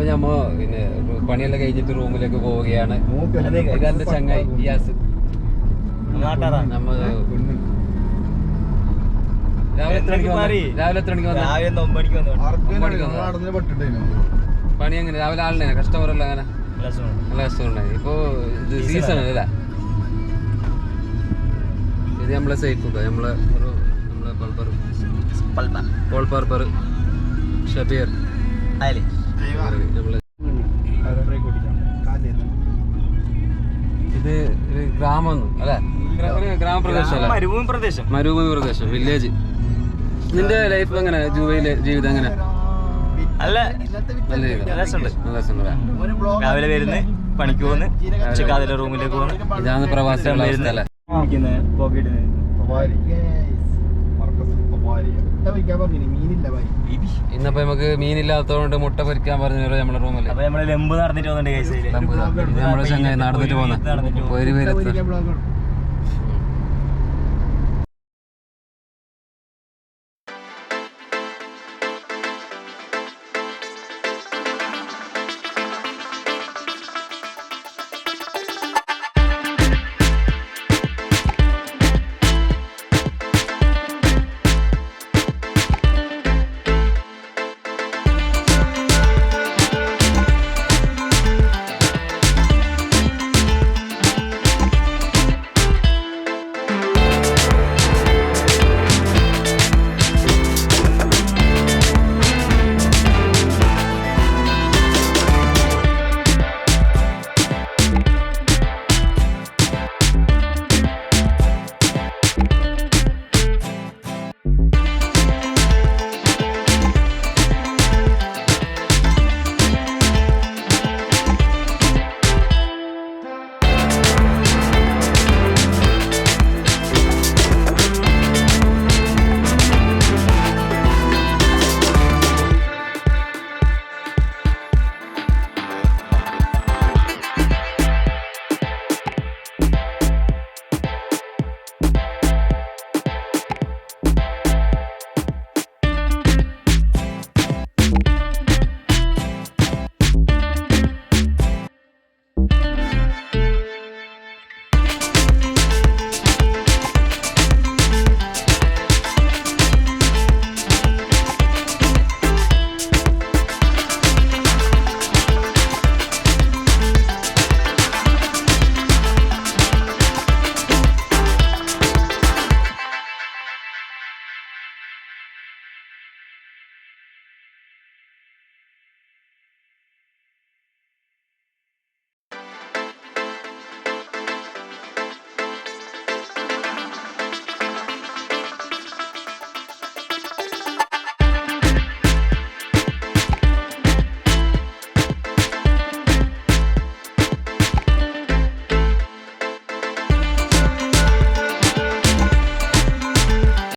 അപ്പൊ ഞമ്മ പിന്നെ പണിയെല്ലാം കഴിഞ്ഞിട്ട് റൂമിലേക്ക് പോവുകയാണ്. ഇതെന്റെ ചങ്ങായി ഇയാസ്. നമ്മ രാവിലെ എത്ര മണിക്ക് പണി എങ്ങനെ രാവിലെ ആളിനെ കസ്റ്റമറല്ല അങ്ങനെ നല്ല കസ്റ്റമർ ഉണ്ടായി. ഇപ്പൊ ഇത് സീസൺ അല്ലേ? ഇത് നമ്മളെ സേഫ് നമ്മളെ പോൾപ്പർ ഷബീർ ഇത് ഗ്രാമം അല്ലെ? ഗ്രാമപ്രദേശം അല്ല, മരുഭൂമി പ്രദേശം, വില്ലേജ്. നിന്റെ ലൈഫ് എങ്ങനെ? ജൂബയിലെ ജീവിതം എങ്ങനെ? രാവിലെ വരുന്ന പണിക്ക് പോകുന്നു, ഉച്ചക്ക് റൂമിലേക്ക് പോകുന്നു. ഇതാണ് പ്രവാസികളുടെ അവസ്ഥ അല്ലേ? ഇന്നപ്പോ നമുക്ക് മീനില്ലാത്തതുകൊണ്ട് മുട്ട പൊരിക്കാൻ പറഞ്ഞു നമ്മളെ റൂമിൽ. നമ്മളെ ലെമ്പ് നടന്നിട്ട് പോകുന്നുണ്ട്. നമ്മളെ ചങ്ങായി നടന്നിട്ട് പോകുന്ന ഒരു പേര്